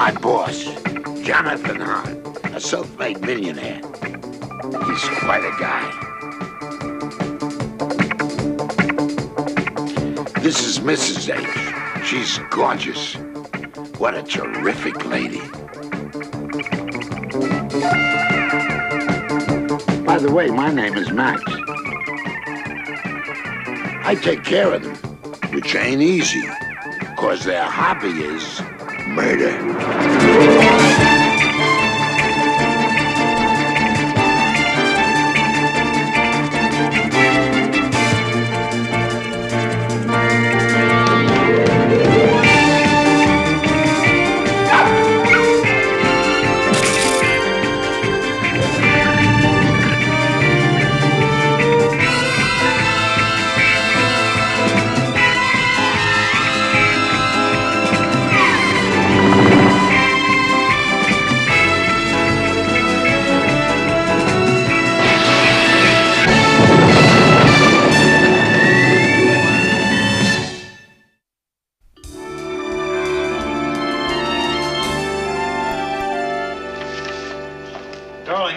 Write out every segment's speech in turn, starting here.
my boss, Jonathan Hart, a self-made millionaire. He's quite a guy. This is Mrs. H. She's gorgeous. What a terrific lady. By the way, my name is Max. I take care of them, which ain't easy, because their hobby is murder.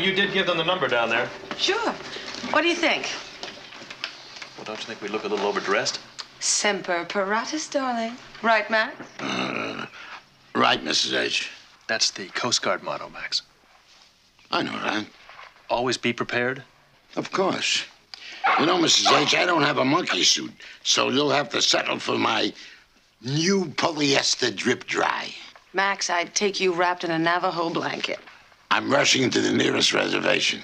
You did give them the number down there. Sure. What do you think? Well, don't you think we look a little overdressed? Semper paratus, darling. Right, Max? Right, Mrs. H. That's the Coast Guard motto, Max. I know that. Always be prepared? Of course. You know, Mrs. H, I don't have a monkey suit, so you'll have to settle for my new polyester drip dry. Max, I'd take you wrapped in a Navajo blanket. I'm rushing to the nearest reservation.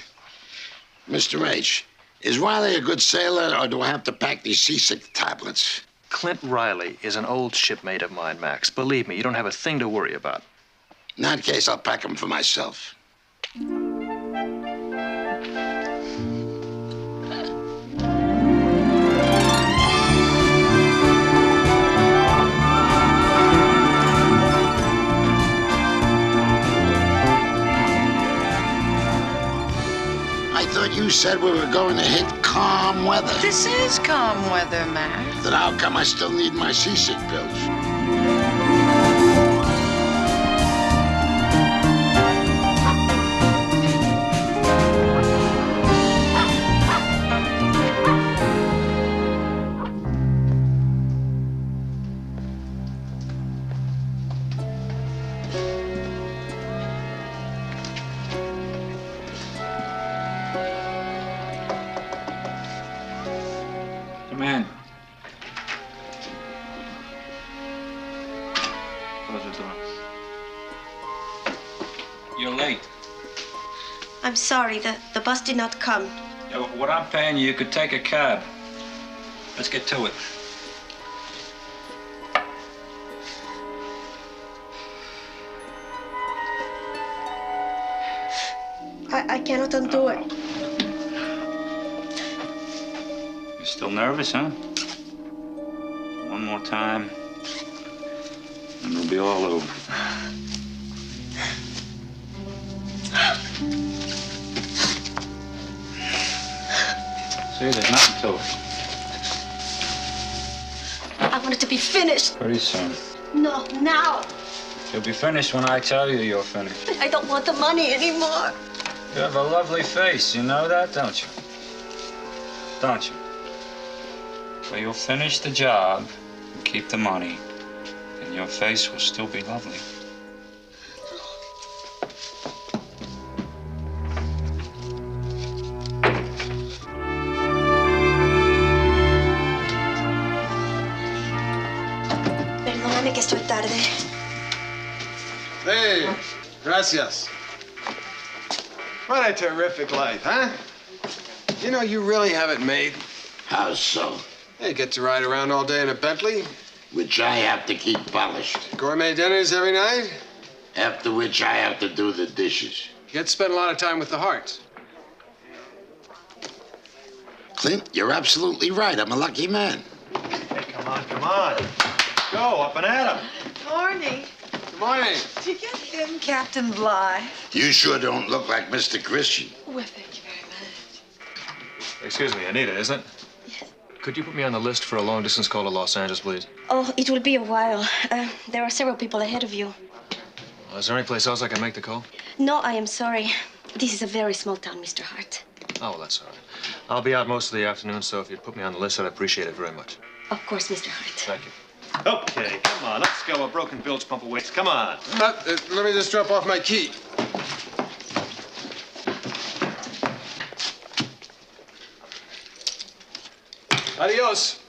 Mr. H, is Riley a good sailor, or do I have to pack these seasick tablets? Clint Riley is an old shipmate of mine, Max. Believe me, you don't have a thing to worry about. In that case, I'll pack them for myself. I thought you said we were going to hit calm weather. This is calm weather, Max. Then how come I still need my seasick pills? Come in. Close the door. You're late. I'm sorry, the bus did not come. Yeah, what I'm paying you could take a cab. Let's get to it. I cannot undo it. You're still nervous, huh? One more time, and it'll be all over. See, there's nothing to it. I want it to be finished. Pretty soon. No, now. You'll be finished when I tell you you're finished. I don't want the money anymore. You have a lovely face, you know that, don't you? Don't you? So you'll finish the job and keep the money, and your face will still be lovely. Perdóname que estoy tarde. Hey, gracias. What a terrific life, huh? You know, you really have it made. How so? You get to ride around all day in a Bentley. Which I have to keep polished. Gourmet dinners every night. After which I have to do the dishes. You get to spend a lot of time with the Harts. Clint, you're absolutely right. I'm a lucky man. Hey, come on, come on. Go, up and at 'em. Morning. Good morning. Did you get him, Captain Bligh? You sure don't look like Mr. Christian. Well, thank you very much. Excuse me, Anita, isn't it? Yes. Could you put me on the list for a long-distance call to Los Angeles, please? Oh, it will be a while. There are several people ahead of you. Is there any place else I can make the call? No, I am sorry. This is a very small town, Mr. Hart. Oh, well, that's all right. I'll be out most of the afternoon, so if you'd put me on the list, I'd appreciate it very much. Of course, Mr. Hart. Thank you. Okay, come on, let's go. A broken bilge pump awaits. Come on. Let me just drop off my key. Adios.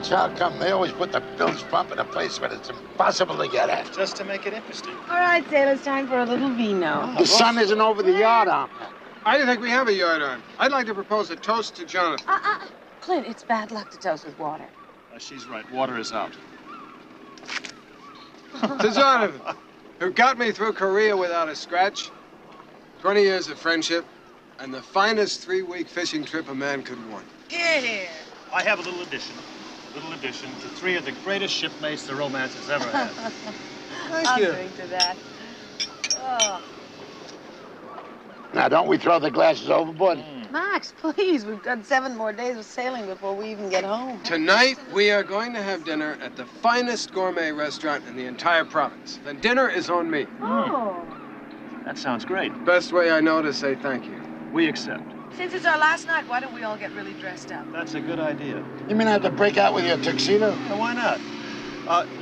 How come they always put the bilge pump in a place where it's impossible to get at? Just to make it interesting. All right, sailor, it's time for a little vino. The sun isn't over the yard arm. I didn't think we have a yard arm. I'd like to propose a toast to Jonathan. Clint, it's bad luck to toast with water. She's right. Water is out. To Jonathan, who got me through Korea without a scratch, 20 years of friendship, and the finest 3-week fishing trip a man could want. Here. I have a little addition. A little addition to 3 of the greatest shipmates the romance has ever had. Thank you. Drink to that. Oh. Now, don't we throw the glasses overboard? Max, please, we've got 7 more days of sailing before we even get home. Tonight, we are going to have dinner at the finest gourmet restaurant in the entire province. Then dinner is on me. Oh. That sounds great. Best way I know to say thank you. We accept. Since it's our last night, why don't we all get really dressed up? That's a good idea. You mean I have to break out with your tuxedo? Now, why not?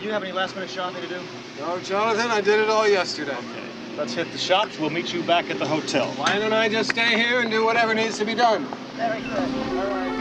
You have any last-minute shopping to do? No, Jonathan, I did it all yesterday. Okay. Let's hit the shops. We'll meet you back at the hotel. Why don't I just stay here and do whatever needs to be done? Very good. All right.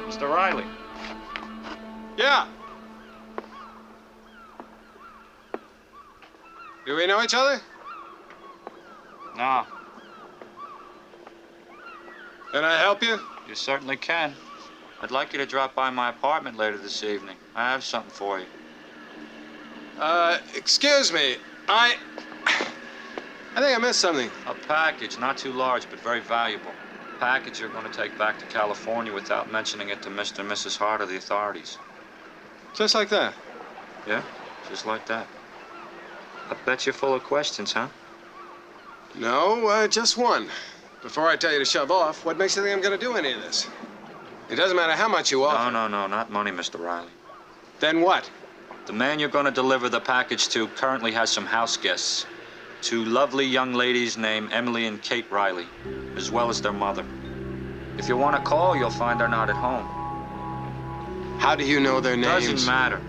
Mr. Riley. Yeah. Do we know each other? No, Can I help you? you certainly can. I'd like you to drop by my apartment later this evening. I have something for you. Excuse me. I think I missed something. A package, not too large, but very valuable. A package you're going to take back to California without mentioning it to Mr. and Mrs. Hart or the authorities. Just like that. Yeah, just like that. I bet you're full of questions, huh? No, just one. Before I tell you to shove off, what makes you think I'm going to do any of this? It doesn't matter how much you offer. No, not money, Mr. Riley. Then what? The man you're going to deliver the package to currently has some house guests. 2 lovely young ladies named Emily and Kate Riley, as well as their mother. If you want to call, you'll find they're not at home. How do you know their names? Doesn't matter.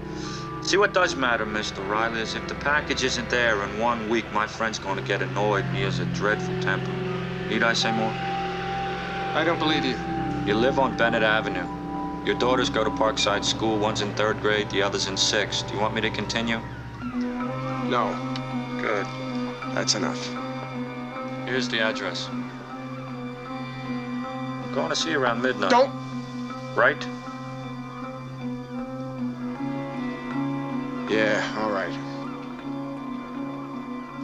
See, what does matter, Mr. Riley, is if the package isn't there in 1 week, my friend's going to get annoyed, and he has a dreadful temper. Need I say more? I don't believe you. You live on Bennett Avenue. Your daughters go to Parkside School. One's in 3rd grade, the other's in 6th. Do you want me to continue? No. Good. That's enough. Here's the address. I'm going to see you around midnight. Don't! Right? Yeah, all right.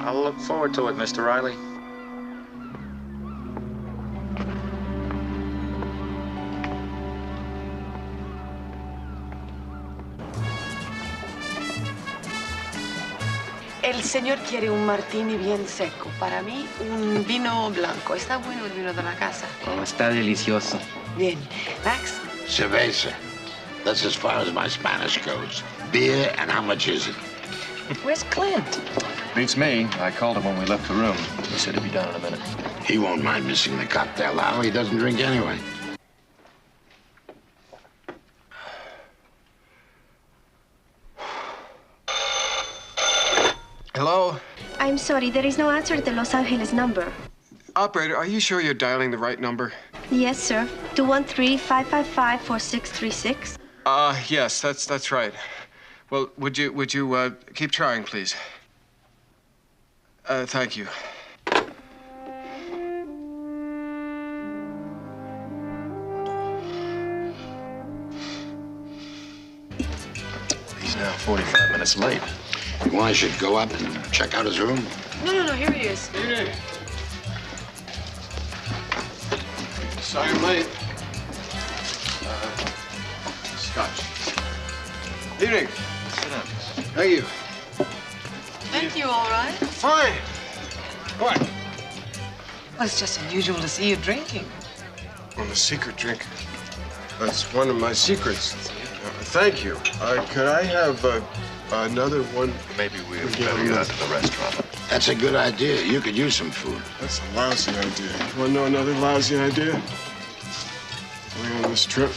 I'll look forward to it, Mr. Riley. El señor quiere un martini bien seco. Para mí, un vino blanco. ¿Está bueno el vino de la casa? Oh, está delicioso. Bien. Max? Cerveza. That's as far as my Spanish goes. Beer, and how much is it? Where's Clint? Beats me. I called him when we left the room. He said he'd be down in a minute. He won't mind missing the cocktail hour. He doesn't drink anyway. Hello? I'm I'm sorry, there is no answer to the Los Angeles number. Operator, are you sure you're dialing the right number? Yes, sir. 213-555-4636. Yes, that's right. Well, would you keep trying, please? Thank you. He's now 45 minutes late. You want I should go up and check out his room? No, here he is. Evening. Sorry I'm late. Scotch. Evening. Sit down. Thank you. Thank you, all right. Fine. What? Well, it's just unusual to see you drinking. I'm a secret drinker. That's one of my secrets. Thank you. Could I have another one? Maybe we'll better get out to the restaurant. That's a good idea. You could use some food. That's a lousy idea. You want to know another lousy idea? Going on this trip?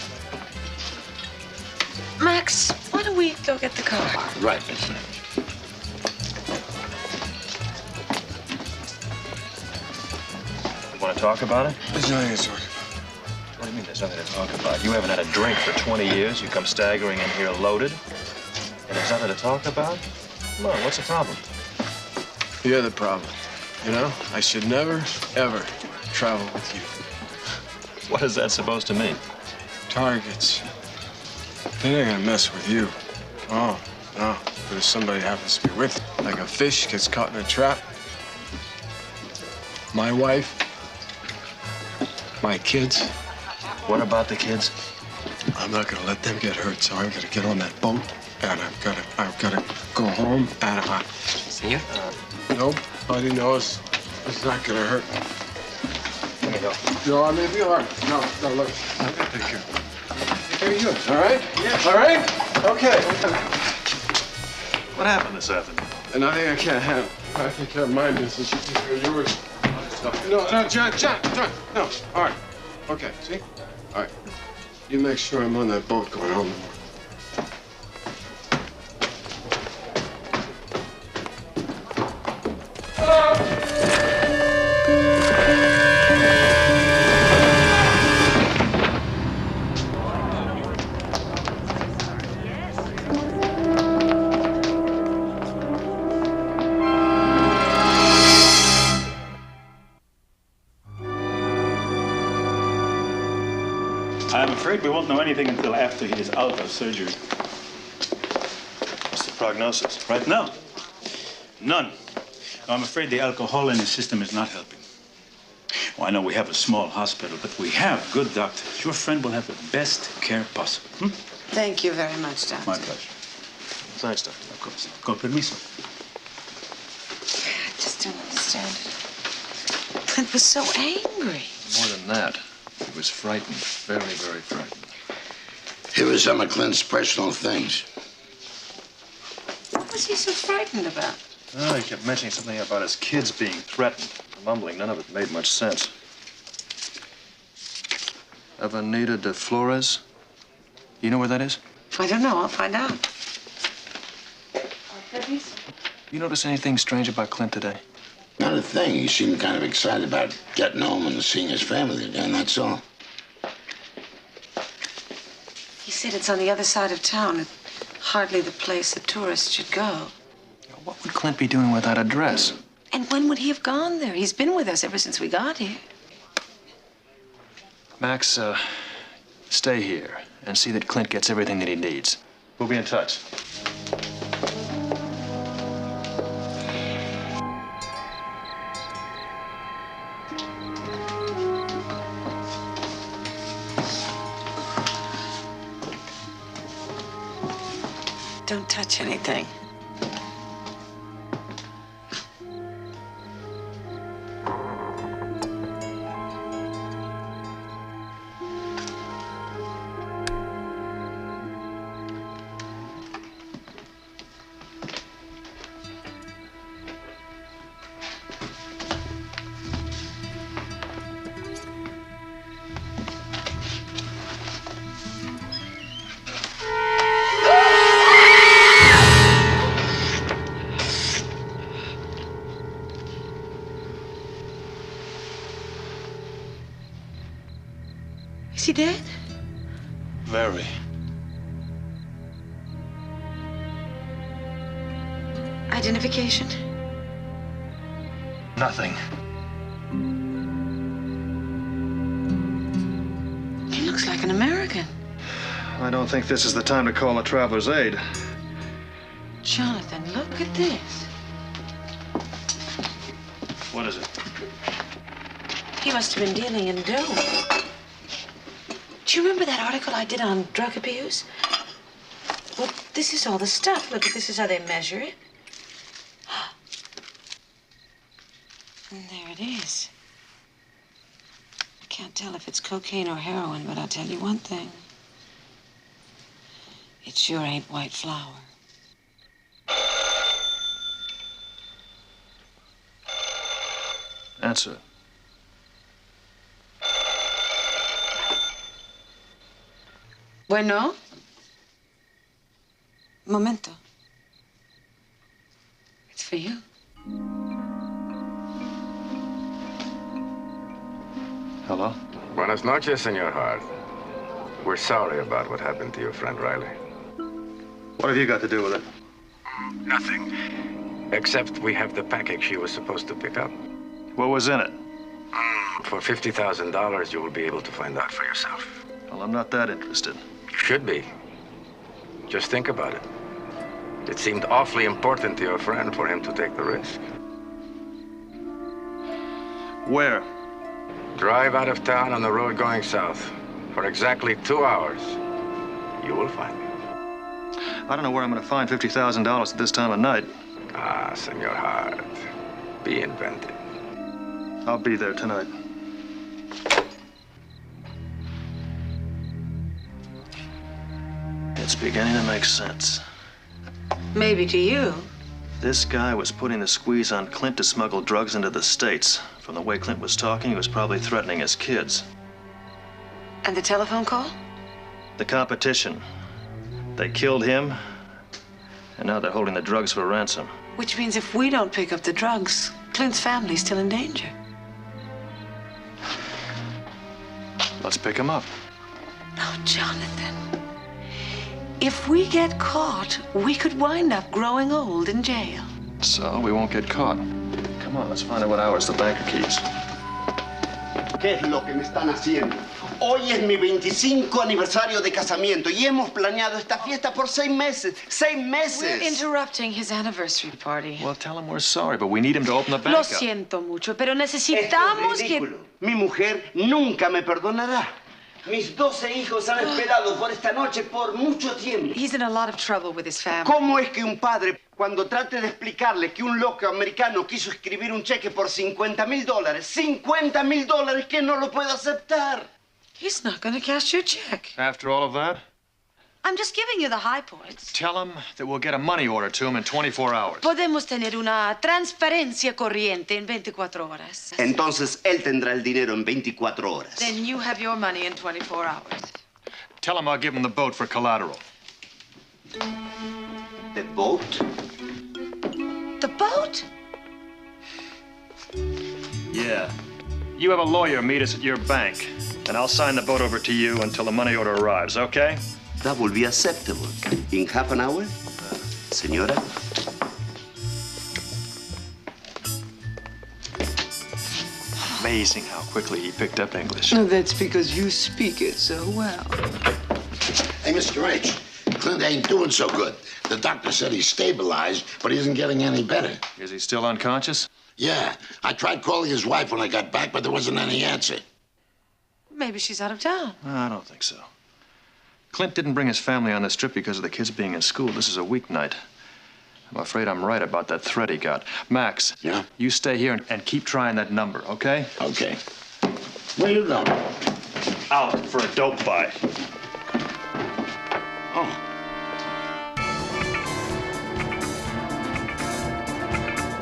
Max, why don't we go get the car? Right, Miss Lynch. You want to talk about it? There's nothing to talk about. What do you mean there's nothing to talk about? You haven't had a drink for 20 years. You come staggering in here loaded. And there's nothing to talk about? Come on, what's the problem? You're the problem. You know, I should never, ever travel with you. What is that supposed to mean? Targets. They're not gonna mess with you. Oh, no. But if somebody happens to be with you, like a fish gets caught in a trap, my wife, my kids, What about the kids? I'm not gonna let them get hurt, so I'm gonna get on that boat and I've gotta go home and See you? nobody knows it's not gonna hurt. Let me go. No, I mean, be all right. No, look. Take care. Take care of you, all right? Yes. All right? Okay. What happened this afternoon? And nothing I can't handle. I take care of my business, you take care of yours. No, John, no. All right. Okay, see? All right. You make sure I'm on that boat going home tomorrow. I'm afraid we won't know anything until after he is out of surgery. What's the prognosis? Right now, none. I'm afraid the alcohol in his system is not helping. Well, I know we have a small hospital, but we have good doctors. Your friend will have the best care possible. Thank you very much, Doctor. My pleasure. Thanks, Doctor. Of course. Con permiso. I just don't understand it. Clint was so angry. More than that, he was frightened. Very, very frightened. Here are some of Clint's personal things. What was he so frightened about? Oh, he kept mentioning something about his kids being threatened. Mumbling, none of it made much sense. Avenida de Flores? You know where that is? I don't know. I'll find out. You notice anything strange about Clint today? Not a thing. He seemed kind of excited about getting home and seeing his family again, that's all. He said it's on the other side of town. It's hardly the place a tourist should go. What would Clint be doing without a dress? And when would he have gone there? He's been with us ever since we got here. Max, stay here and see that Clint gets everything that he needs. We'll be in touch. Don't touch anything. he dead? Very. Identification? Nothing. He looks like an American. I don't think this is the time to call a traveler's aid. Jonathan, look at this. What is it? He must have been dealing in dope. Do you remember that article I did on drug abuse? Well, this is all the stuff. Look, this is how they measure it. And there it is. I can't tell if it's cocaine or heroin, but I'll tell you one thing. It sure ain't white flour. Answer. Bueno? Momento. It's for you. Hello? Buenas noches, Senor Hart. We're sorry about what happened to your friend Riley. What have you got to do with it? Nothing. Except we have the package she was supposed to pick up. What was in it? For $50,000, you will be able to find out for yourself. Well, I'm not that interested. You should be. Just think about it. It seemed awfully important to your friend for him to take the risk. Where? Drive out of town on the road going south. For exactly 2 hours, you will find me. I don't know where I'm going to find $50,000 at this time of night. Ah, Senor Hart. Be inventive. I'll be there tonight. It's beginning to make sense. Maybe to you. This guy was putting the squeeze on Clint to smuggle drugs into the States. From the way Clint was talking, he was probably threatening his kids. And the telephone call? The competition. They killed him, and now they're holding the drugs for ransom. Which means if we don't pick up the drugs, Clint's family's still in danger. Let's pick him up. No, Jonathan. If we get caught, we could wind up growing old in jail. So we won't get caught. Come on, let's find out what hours the banker keeps. ¿Qué es lo que me están haciendo? Hoy es mi 25 aniversario de casamiento y hemos planeado esta fiesta por 6 meses. 6 meses. We're interrupting his anniversary party. Well, tell him we're sorry, but we need him to open the bank Lo up. siento mucho, pero Esto necesitamos es que... ridículo. Mi mujer nunca me perdonará. Mis 12 hijos han esperado por esta noche por mucho tiempo. He's in a lot of trouble with his family. ¿Cómo es que un padre, cuando trate de explicarle que un loco americano quiso escribir un cheque por $50,000, $50,000, que no lo puede aceptar? He's not going to cash your check. After all of that, I'm just giving you the high points. tell him that we'll get a money order to him in 24 hours. Podemos tener una transferencia corriente en 24 horas. Entonces él tendrá el dinero en 24 horas. Then you have your money in 24 hours. Tell him I'll give him the boat for collateral. The boat? The boat? Yeah. You have a lawyer meet us at your bank, and I'll sign the boat over to you until the money order arrives, okay? That will be acceptable. In half an hour? Señora? Amazing how quickly he picked up English. No, that's because you speak it so well. Hey, Mr. H., Clint ain't doing so good. The doctor said he's stabilized, but he isn't getting any better. Is he still unconscious? Yeah, I tried calling his wife when I got back, but there wasn't any answer. Maybe she's out of town. I don't think so. Clint didn't bring his family on this trip because of the kids being in school. This is a weeknight. I'm afraid I'm right about that threat he got. Max. Yeah? You stay here and keep trying that number, okay? Okay. Where you going? Out for a dope buy. Oh.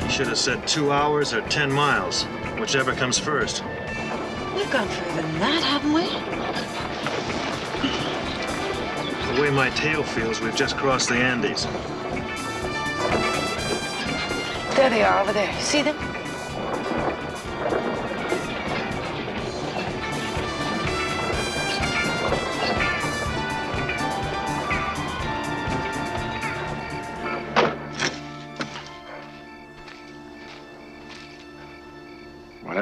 You should have said 2 hours or 10 miles, whichever comes first. We've gone further than that, haven't we? The way my tail feels, we've just crossed the Andes. There they are over there. You see them?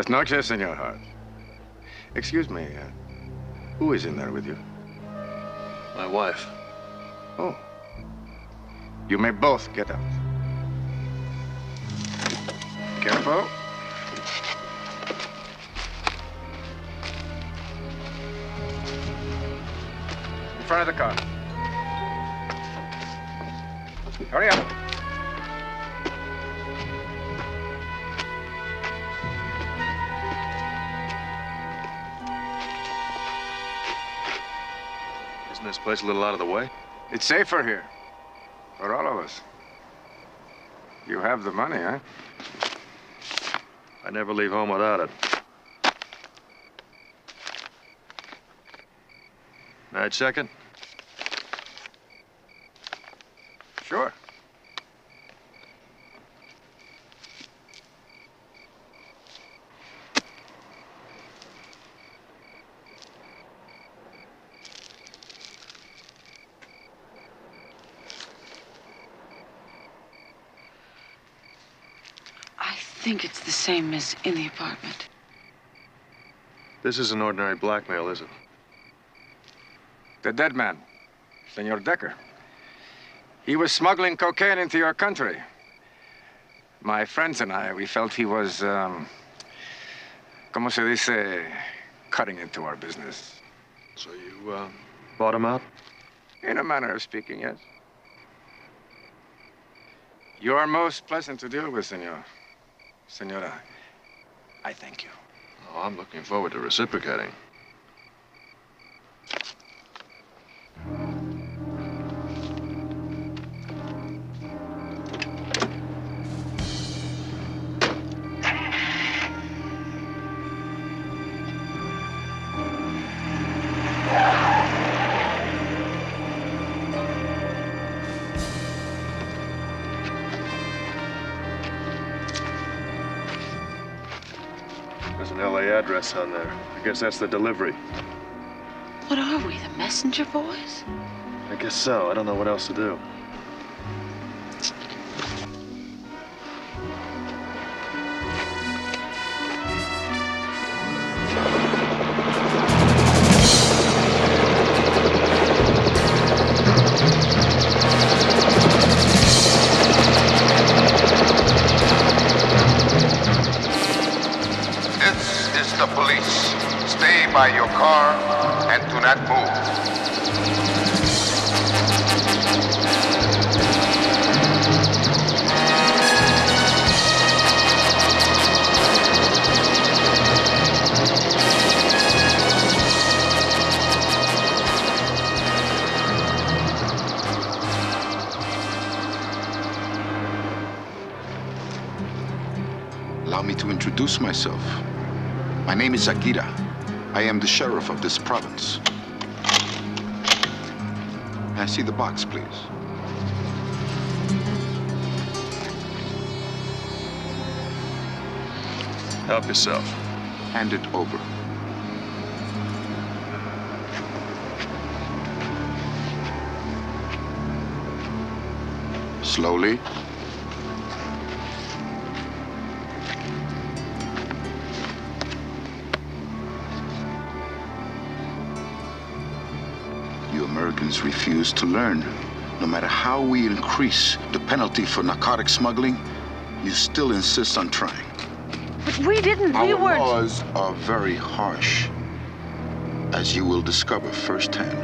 Buenas noches, Senor Hart. Excuse me, who is in there with you? My wife. Oh. You may both get out. Careful. In front of the car. Hurry up. Isn't this place a little out of the way? It's safer here. For all of us. You have the money, huh? I never leave home without it. May I check it? Sure. I think it's the same as in the apartment. This isn't ordinary blackmail, is it? The dead man, Senor Decker. He was smuggling cocaine into your country. My friends and I, we felt he was, como se dice, cutting into our business. So you, bought him out? In a manner of speaking, yes. You are most pleasant to deal with, Senor. Senora, I thank you. Oh, I'm looking forward to reciprocating. There's an LA address on there. I guess that's the delivery. What are we, the messenger boys? I guess so. I don't know what else to do. This is the police. Stay by your car and do not move. Allow me to introduce myself. My name is Akira. I am the sheriff of this province. May I see the box, please? Help yourself. Hand it over. Slowly. You Americans refuse to learn. No matter how we increase the penalty for narcotic smuggling, you still insist on trying. But we didn't. We Our weren't. laws are very harsh, as you will discover firsthand.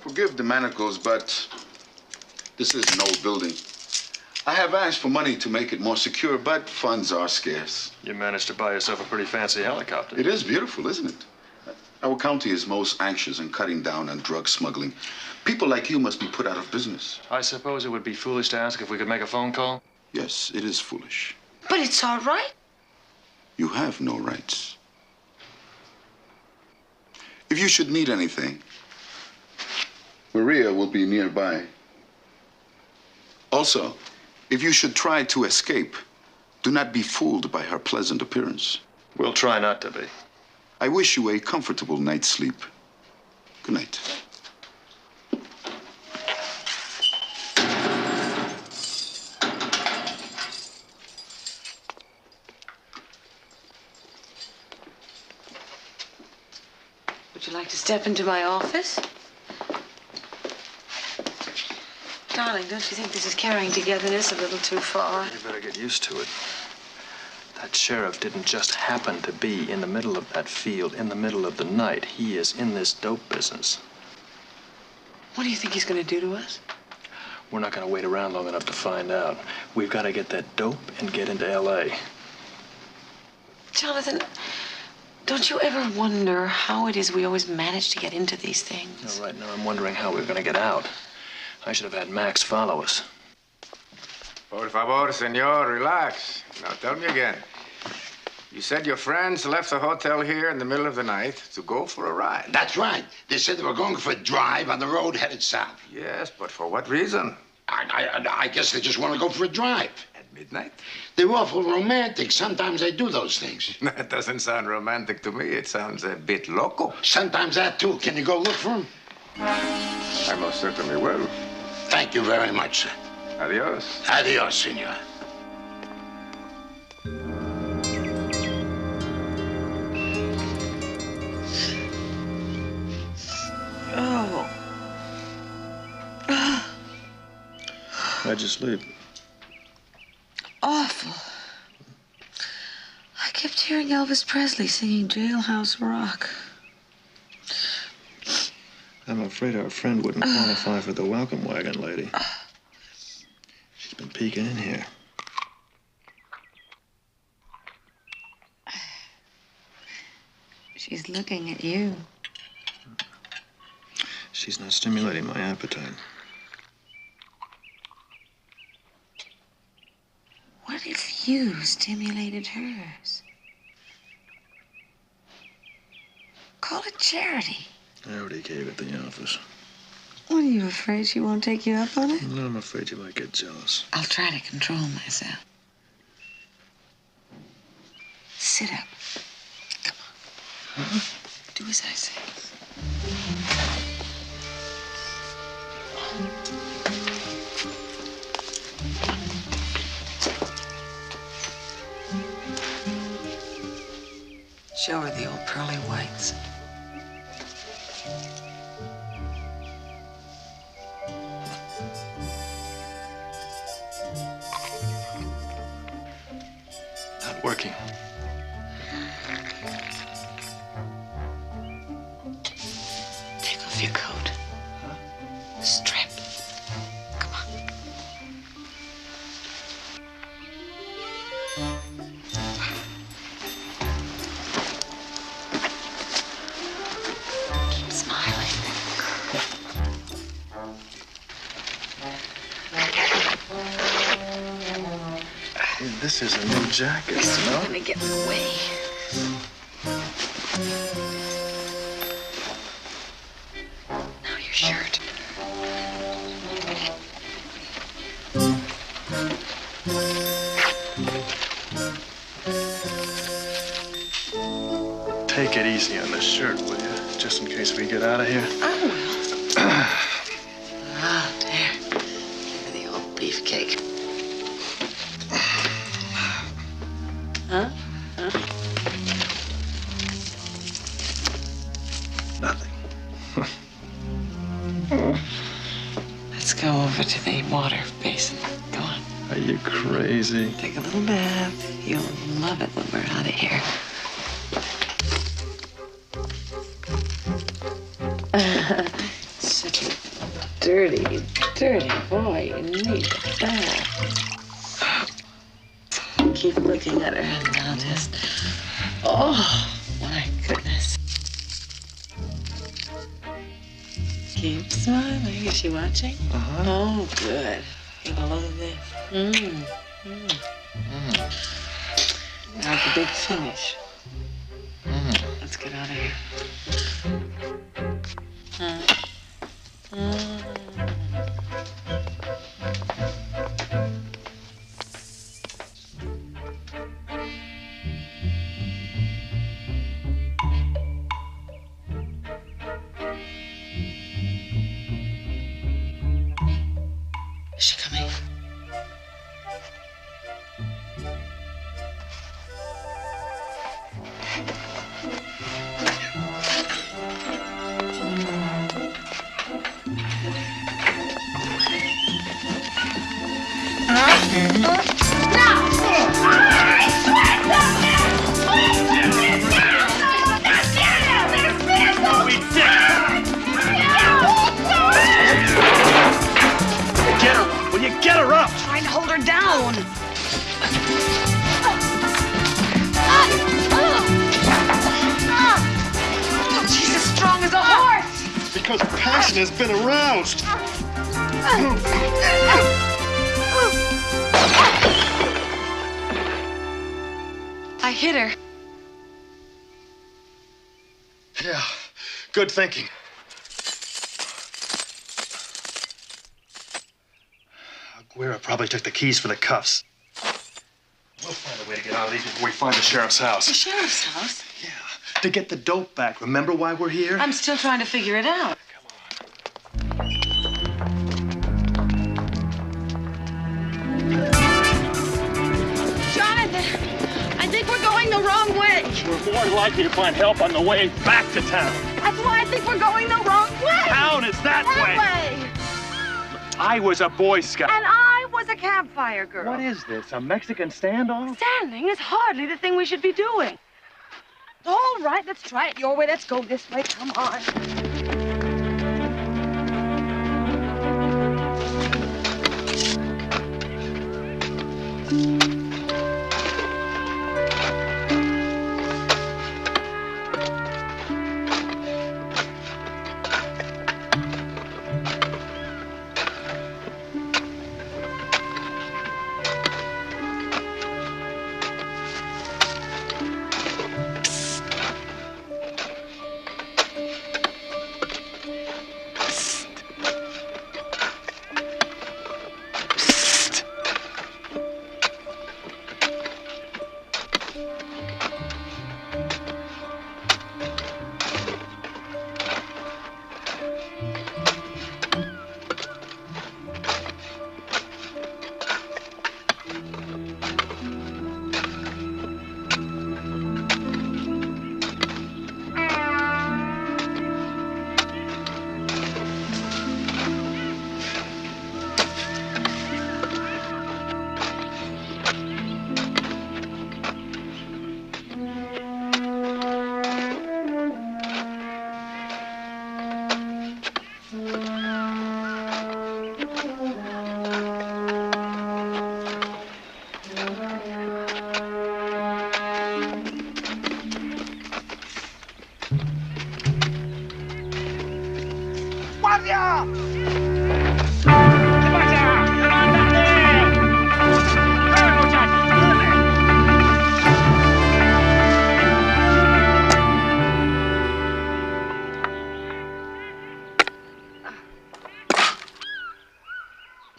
Forgive the manacles, but this is an old building. I have asked for money to make it more secure, but funds are scarce. You managed to buy yourself a pretty fancy helicopter. It is beautiful, isn't it? Our county is most anxious in cutting down on drug smuggling. People like you must be put out of business. I suppose it would be foolish to ask if we could make a phone call? Yes, it is foolish. But it's all right. You have no rights. If you should need anything, Maria will be nearby. Also, if you should try to escape, do not be fooled by her pleasant appearance. We'll try not to be. I wish you a comfortable night's sleep. Good night. Would you like to step into my office? Darling, don't you think this is carrying togetherness a little too far? You better get used to it. That sheriff didn't just happen to be in the middle of that field in the middle of the night. He is in this dope business. What do you think he's going to do to us? We're not going to wait around long enough to find out. We've got to get that dope and get into L.A. Jonathan, don't you ever wonder how it is we always manage to get into these things? All right, now I'm wondering how we're going to get out. I should have had Max follow us. Por favor, senor, relax. Now tell me again. You said your friends left the hotel here in the middle of the night to go for a ride. That's right. They said they were going for a drive on the road headed south. Yes, but for what reason? I guess they just want to go for a drive. At midnight? They're awful romantic. Sometimes they do those things. That doesn't sound romantic to me. It sounds a bit loco. Sometimes that, too. Can you go look for them? I most certainly will. Thank you very much, sir. Adios. Adios, senor. Oh. How'd you sleep? Awful. I kept hearing Elvis Presley singing Jailhouse Rock. I'm afraid our friend wouldn't qualify for the welcome wagon, lady. She's been peeking in here. She's looking at you. She's not stimulating my appetite. What if you stimulated hers? Call it charity. I already gave it the office. What, are you afraid she won't take you up on it? No, I'm afraid you might get jealous. I'll try to control myself. Sit up. Come on. Do as I say. Show her the old pearly whites. Not working. Take off your coat. Strip. Come on. Keep smiling. This is a new jacket, This you know? is gonna get in the way. Now your shirt. Take it easy on the shirt, will you? Just in case we get out of here. I will. Ah, there. Give me the old beefcake. Huh? Huh? Nothing. Let's go over to the water basin. Go on. Are you crazy? Take a little bath. You'll love it when we're out of here. Such a dirty, dirty boy. You need a bath. Keep looking at her and I'll just... Oh, my goodness. Keep smiling. Is she watching? Uh-huh. Oh, good. Give a look at this. Now the big finish. Let's get out of here. Get her up! Trying to hold her down. She's as strong as a horse. Because passion has been aroused. I hit her. Yeah, good thinking. Guerra probably took the keys for the cuffs. We'll find a way to get out of these before we find the sheriff's house. The sheriff's house? Yeah, to get the dope back. Remember why we're here? I'm still trying to figure it out. Jonathan, I think we're going the wrong way. We're more likely to find help on the way back to town. That's why I think we're going the wrong way. Town is that way. I was a Boy Scout. And I was a campfire girl. What is this, a Mexican standoff? Standing is hardly the thing we should be doing. All right, let's try it your way. Let's go this way. Come on.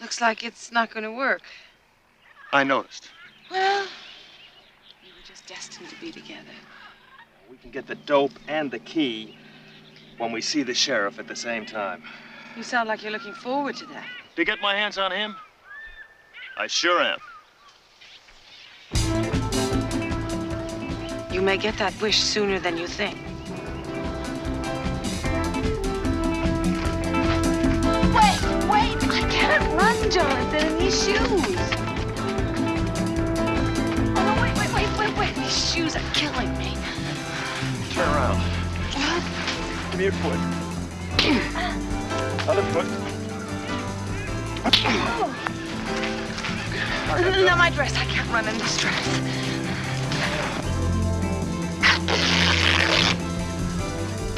Looks like it's not going to work. I noticed. Well, we were just destined to be together. We can get the dope and the key when we see the sheriff at the same time. You sound like you're looking forward to that. To get my hands on him? I sure am. You may get that wish sooner than you think. Wait, I can't run, Jonathan, in these shoes. Oh, no, wait. These shoes are killing me. Turn around. What? Give me your foot. Other foot. No, my dress. I can't run in this dress.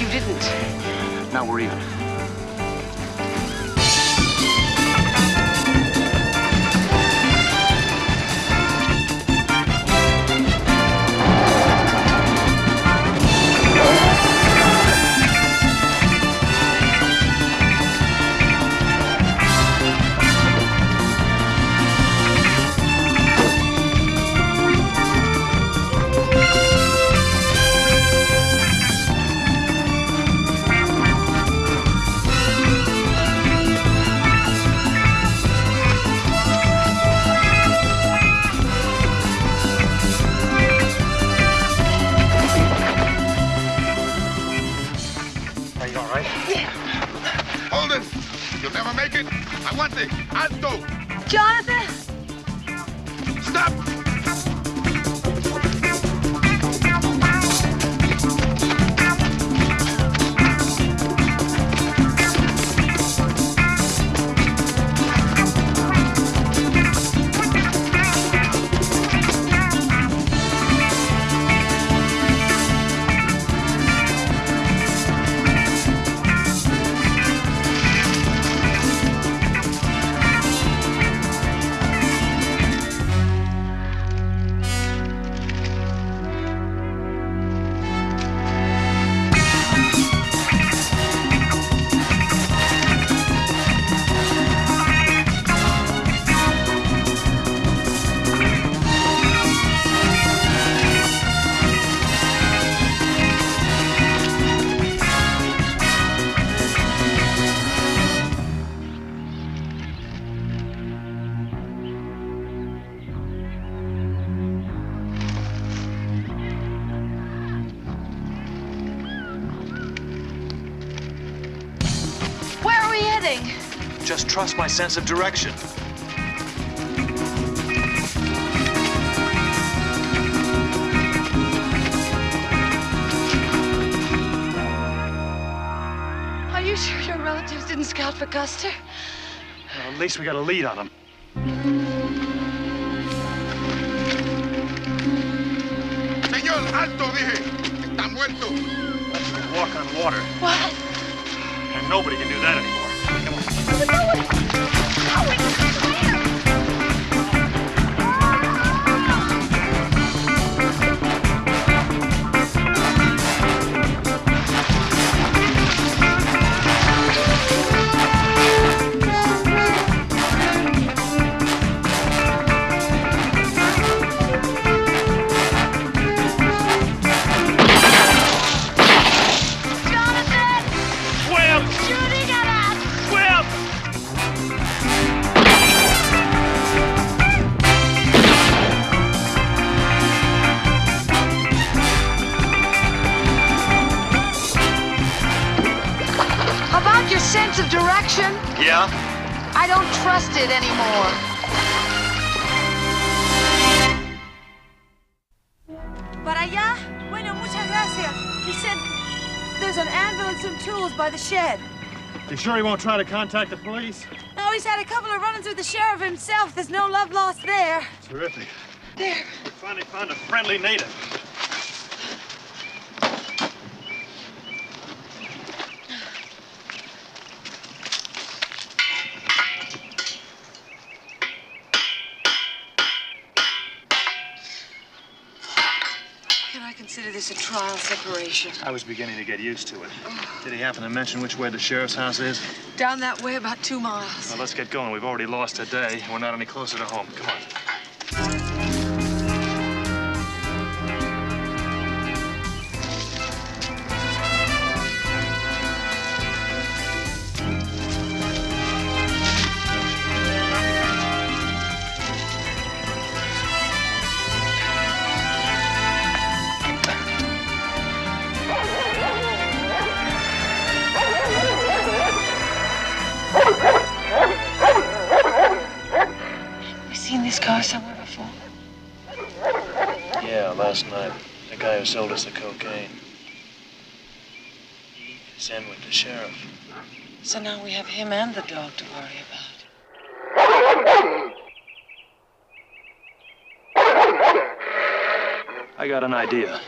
You didn't. Now we're even. Hold it! You'll never make it. Aguante! Alto! Jonathan! just trust my sense of direction. Are you sure your relatives didn't scout for Custer? Well, at least we got a lead on him. Señor, alto, dije. Está muerto. Walk on water. What? And nobody can do that anymore. Come on. Sense of direction? Yeah? I don't trust it anymore. Para allá? Bueno, muchas gracias. He said there's an anvil and some tools by the shed. You sure he won't try to contact the police? No, he's had a couple of run-ins with the sheriff himself. There's no love lost there. Terrific. There. We finally found a friendly native. Consider this a trial separation. I was beginning to get used to it. Did he happen to mention which way the sheriff's house is? Down that way about 2 miles. Well, let's get going. We've already lost a day. We're not any closer to home. Come on. Car somewhere before? Yeah, last night. The guy who sold us the cocaine. He's in with the sheriff. So now we have him and the dog to worry about. I got an idea.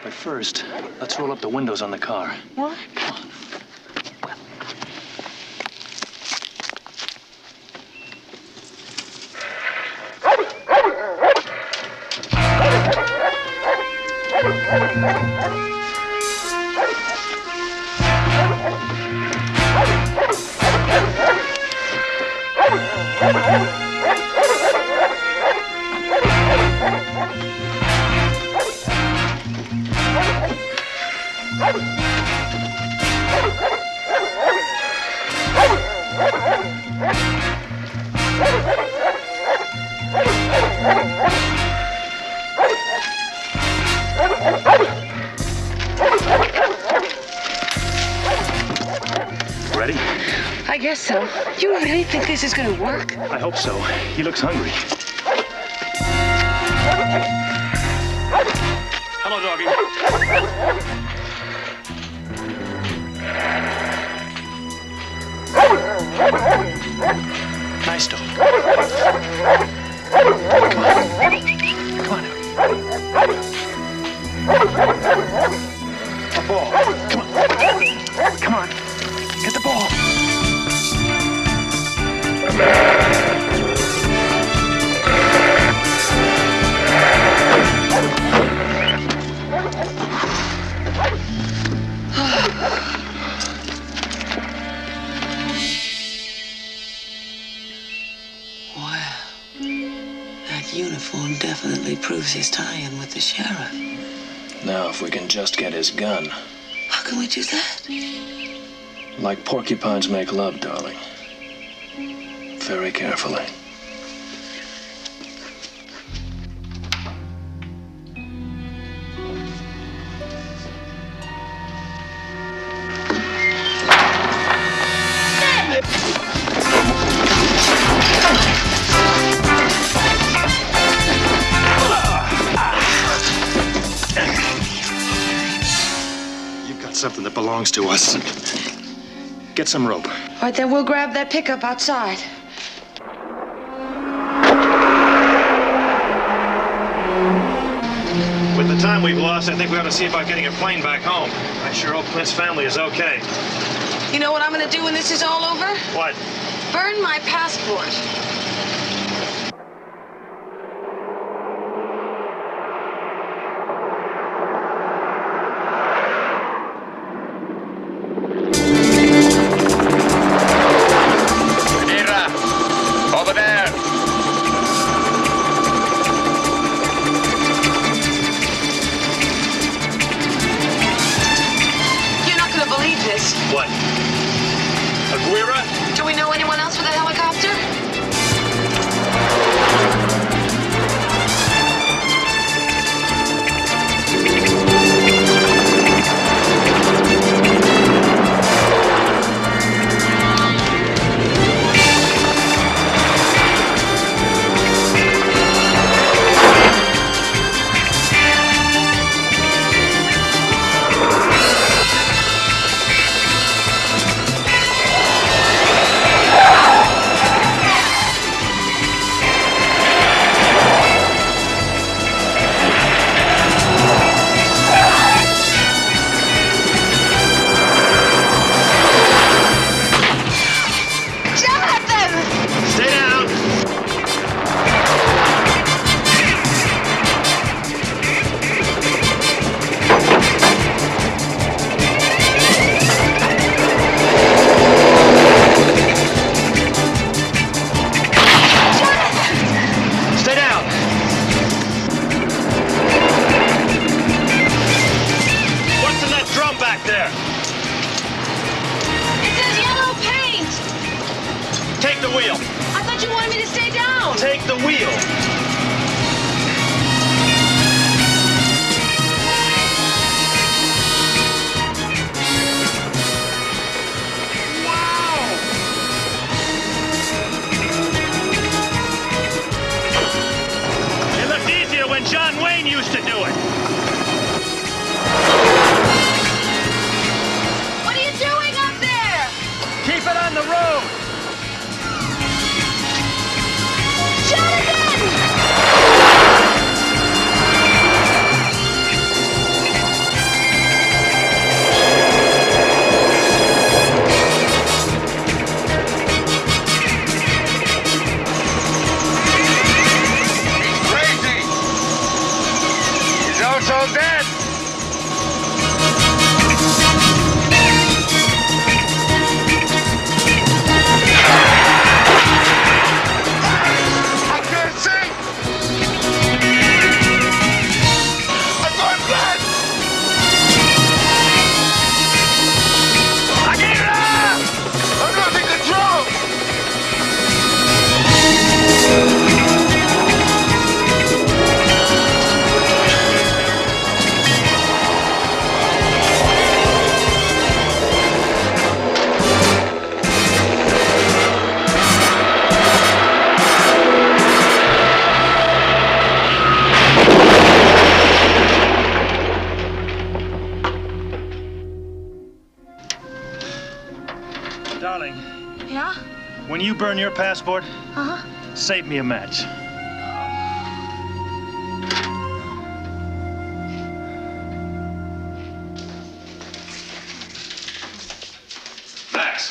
But first, let's roll up the windows on the car. What? Come on. Ready? I guess so. You really think this is going to work? I hope so. He looks hungry. Hello, doggy. Nice dog. Come on. A ball. Come on. Come on. Get the ball. Uniform definitely proves his tie-in with the sheriff. Now, if we can just get his gun. How can we do that? Like porcupines make love, darling. Very carefully. something that belongs to us. Get some rope. All right, then we'll grab that pickup outside. With the time we've lost, I think we ought to see about getting a plane back home. I sure hope Clint's family is okay. You know what I'm gonna do when this is all over? What? Burn my passport. Over there. You're not gonna believe this. What? Aguirre? Do we know anyone else with a helicopter? Stay down. Stay down. What's in that drum back there? It says yellow paint. Take the wheel. I thought you wanted me to stay down. Take the wheel. It looked easier when John Wayne used to do it. What are you doing up there? Keep it on the road. Crazy. He's also dead. I can't see. I'm going blind. I'm losing control. Darling, Yeah? when you burn your passport, Uh-huh. save me a match. Max,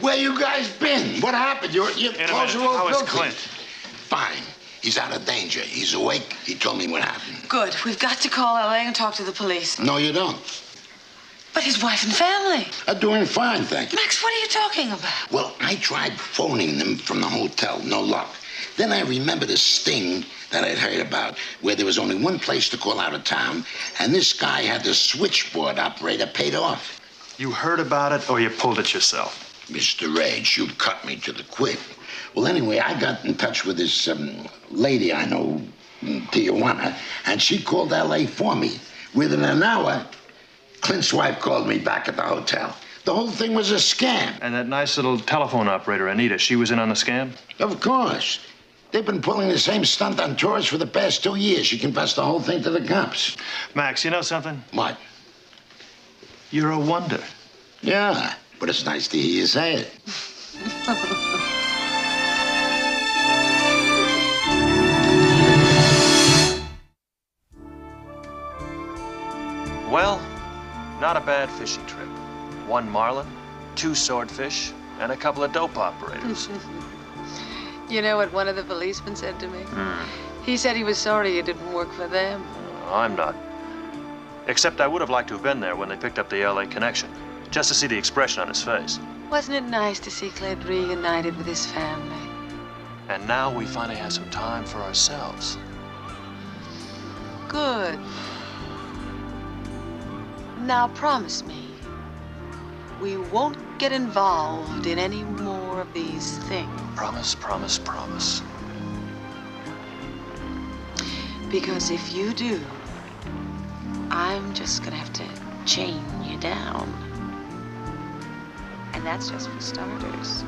where you guys been? What happened? Your clothes are all How is filthy. Clint? Fine. He's out of danger. He's awake. He told me what happened. Good. We've got to call LA and talk to the police. No, you don't. But his wife and family. Are doing fine, thank you. Max, what are you talking about? Well, I tried phoning them from the hotel. No luck. Then I remembered a sting that I'd heard about where there was only one place to call out of town, and this guy had the switchboard operator paid off. You heard about it or you pulled it yourself? Mr. Rage, you cut me to the quick. Well, anyway, I got in touch with this lady I know in Tijuana, and she called L.A. for me. Within an hour, Clint's wife called me back at the hotel. The whole thing was a scam. And that nice little telephone operator, Anita, she was in on the scam? Of course. They've been pulling the same stunt on tourists for the past 2 years. She confessed the whole thing to the cops. Max, you know something? What? You're a wonder. Yeah, but it's nice to hear you say it. Well, not a bad fishing trip. 1 marlin, 2 swordfish, and a couple of dope operators. You know what one of the policemen said to me? He said he was sorry it didn't work for them. I'm not. Except I would have liked to have been there when they picked up the LA connection, just to see the expression on his face. Wasn't it nice to see Cled reunited with his family? And now we finally have some time for ourselves. Good. Now promise me, we won't get involved in any more of these things. Promise, promise, promise. Because if you do, I'm just gonna have to chain you down. And that's just for starters.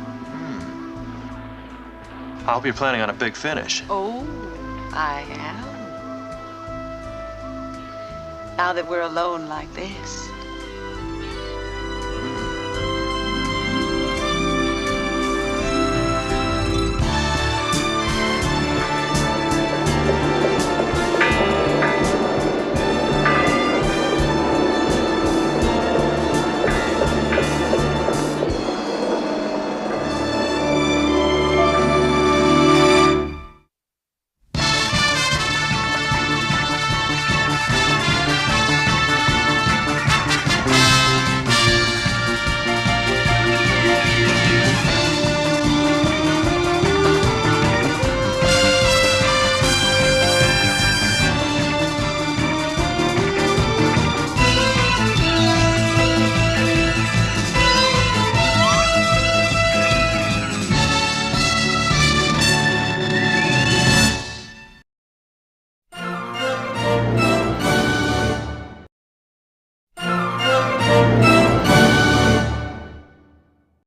I hope you're planning on a big finish. Oh, I am. Now that we're alone like this,